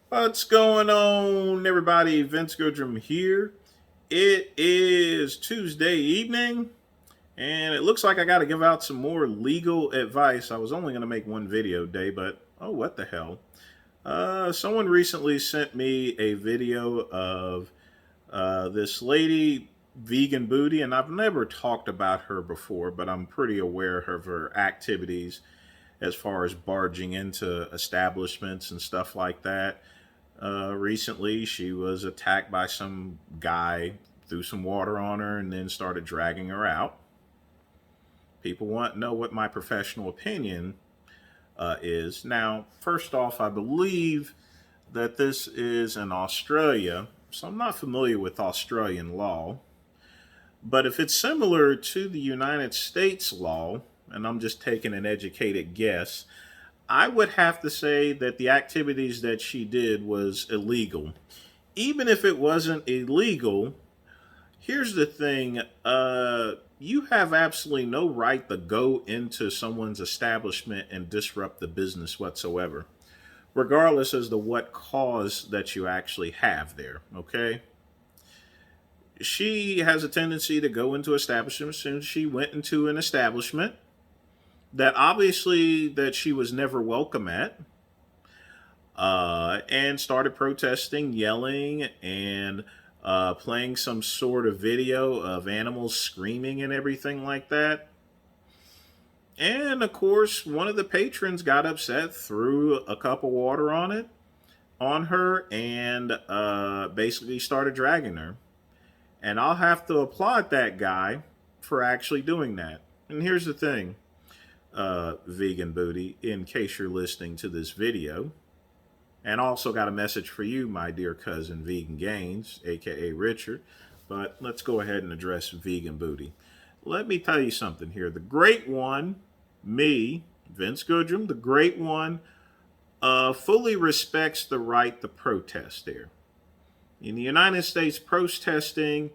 What's going on, everybody? Vince Goodrum here. It is Tuesday evening, and it looks like I got to give out some more legal advice. I was only going to make one video a day, but oh, what the hell? Someone recently sent me a video of this lady, Vegan Booty, and I've never talked about her before, but I'm pretty aware of her activities as far as barging into establishments and stuff like that. Recently, she was attacked by some guy, threw some water on her, and then started dragging her out. People want to know what my professional opinion is. Now, first off, I believe that this is in Australia, so I'm not familiar with Australian law. But if it's similar to the United States law, and I'm just taking an educated guess, I would have to say that the activities that she did was illegal. Even if it wasn't illegal, here's the thing: you have absolutely no right to go into someone's establishment and disrupt the business whatsoever, regardless as to what cause that you actually have there. Okay. She has a tendency to go into establishments, and she went into an establishment that obviously that she was never welcome at, and started protesting, yelling, and playing some sort of video of animals screaming and everything like that. And of course, one of the patrons got upset, threw a cup of water on her, and basically started dragging her. And I'll have to applaud that guy for actually doing that. And here's the thing, Vegan Booty, in case you're listening to this video. And also got a message for you, my dear cousin Vegan Gaines, aka Richard. But let's go ahead and address Vegan Booty. Let me tell you something here. The great one, me, Vince Goodrum, the great one, fully respects the right to protest there. In the United States, protesting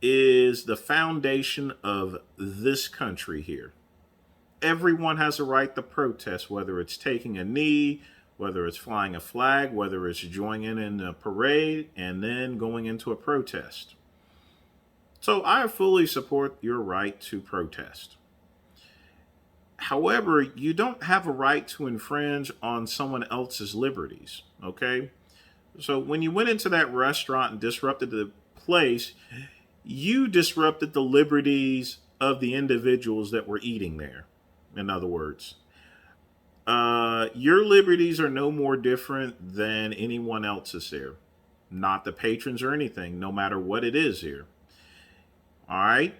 is the foundation of this country here. Everyone has a right to protest, whether it's taking a knee, whether it's flying a flag, whether it's joining in a parade, and then going into a protest. So I fully support your right to protest. However, you don't have a right to infringe on someone else's liberties, okay? So when you went into that restaurant and disrupted the place, you disrupted the liberties of the individuals that were eating there. In other words, your liberties are no more different than anyone else's here. Not the patrons or anything, no matter what it is here. All right?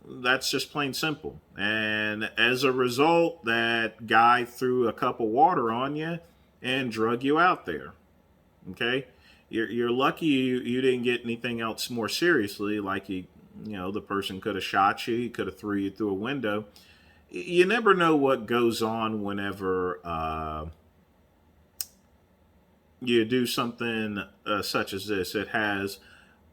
That's just plain simple. And as a result, that guy threw a cup of water on you and drug you out there. Okay? You're lucky you didn't get anything else more seriously, like the person could have shot you, he could have threw you through a window. You never know what goes on whenever you do something such as this. It has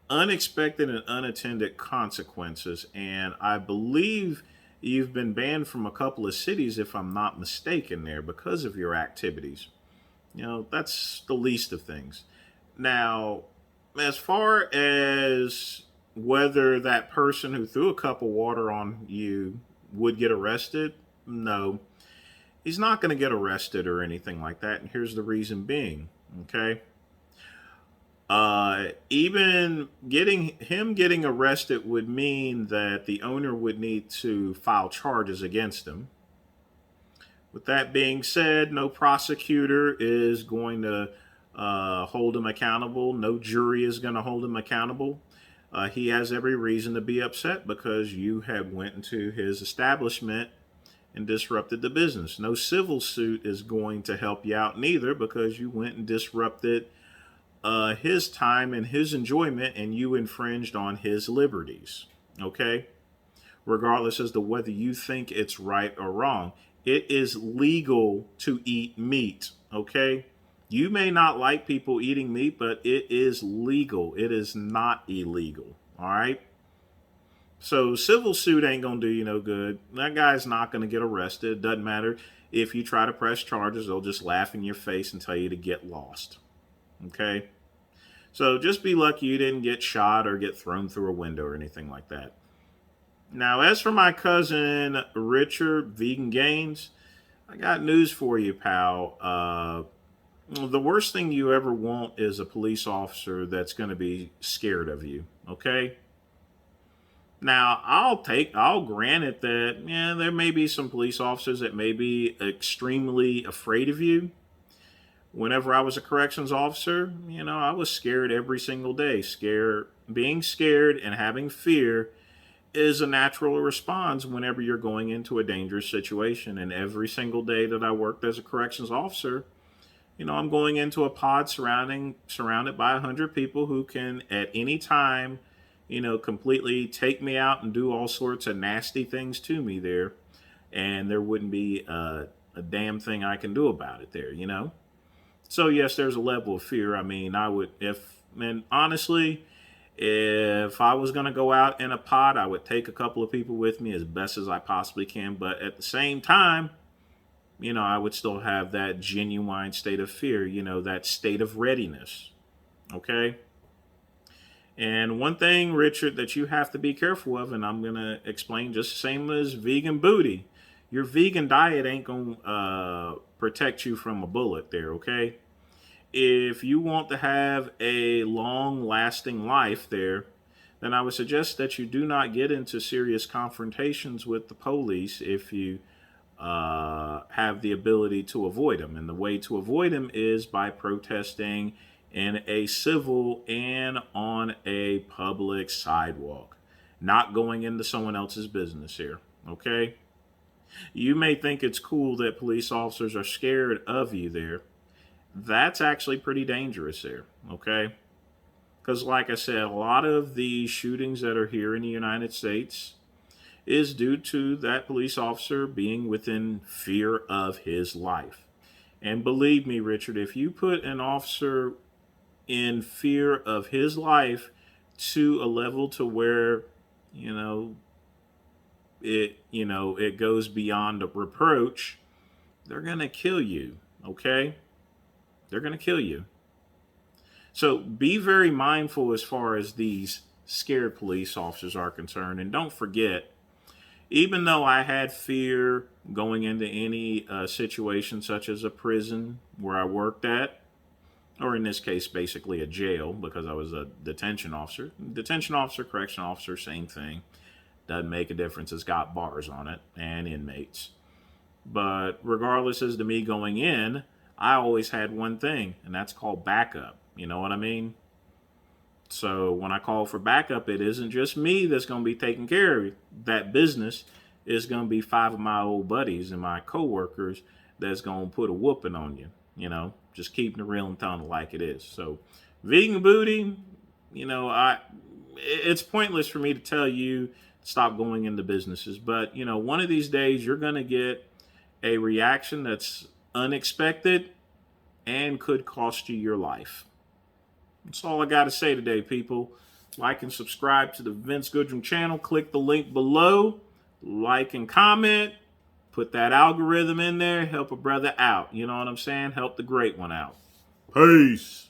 unexpected and unattended consequences, and I believe you've been banned from a couple of cities, if I'm not mistaken, there because of your activities. That's the least of things. Now, as far as whether that person who threw a cup of water on you would get arrested, no, he's not going to get arrested or anything like that. And here's the reason being, okay? Even getting arrested would mean that the owner would need to file charges against him. With that being said, no prosecutor is going to hold him accountable. No jury is going to hold him accountable. He has every reason to be upset because you have went into his establishment and disrupted the business. No civil suit is going to help you out neither because you went and disrupted his time and his enjoyment, and you infringed on his liberties. Okay? Regardless as to whether you think it's right or wrong, it is legal to eat meat. Okay? You may not like people eating meat, but it is legal. It is not illegal. All right? So civil suit ain't going to do you no good. That guy's not going to get arrested. It doesn't matter if you try to press charges. They'll just laugh in your face and tell you to get lost. Okay? So just be lucky you didn't get shot or get thrown through a window or anything like that. Now, as for my cousin Richard Vegan Gaines, I got news for you, pal. The worst thing you ever want is a police officer that's going to be scared of you. Okay. Now, I'll grant it that, yeah, there may be some police officers that may be extremely afraid of you. Whenever I was a corrections officer, I was scared every single day. Being scared and having fear is a natural response whenever you're going into a dangerous situation. And every single day that I worked as a corrections officer, I'm going into a pod surrounded by 100 people who can at any time, completely take me out and do all sorts of nasty things to me there, and there wouldn't be a damn thing I can do about it there. So yes, there's a level of fear. I mean, honestly, if I was going to go out in a pod, I would take a couple of people with me as best as I possibly can. But at the same time, I would still have that genuine state of fear, that state of readiness. Okay. And one thing, Richard, that you have to be careful of, and I'm going to explain just the same as vegan booty. Your vegan diet ain't going to protect you from a bullet there, okay? If you want to have a long lasting life there, then I would suggest that you do not get into serious confrontations with the police if you have the ability to avoid them. And the way to avoid them is by protesting in a civil and on a public sidewalk, not going into someone else's business here. Okay? You may think it's cool that police officers are scared of you there. That's actually pretty dangerous there. Okay? Because, like I said, a lot of the shootings that are here in the United States is due to that police officer being within fear of his life. And believe me, Richard, if you put an officer in fear of his life to a level to where, it goes beyond a reproach, they're going to kill you. Okay? They're going to kill you. So be very mindful as far as these scared police officers are concerned. And don't forget, even though I had fear going into any situation such as a prison where I worked at, or in this case, basically a jail, because I was a detention officer. Detention officer, correction officer, same thing. Doesn't make a difference. It's got bars on it and inmates. But regardless as to me going in, I always had one thing, and that's called backup. You know what I mean? So when I call for backup, it isn't just me that's going to be taking care of that business. It's going to be 5 of my old buddies and my coworkers that's going to put a whooping on you. Just keeping it real and telling it like it is. So, vegan booty, it's pointless for me to tell you stop going into businesses. But, one of these days you're going to get a reaction that's unexpected and could cost you your life. That's all I got to say today, people. Like and subscribe to the Vince Goodrum channel. Click the link below. Like and comment. Put that algorithm in there. Help a brother out. You know what I'm saying? Help the great one out. Peace.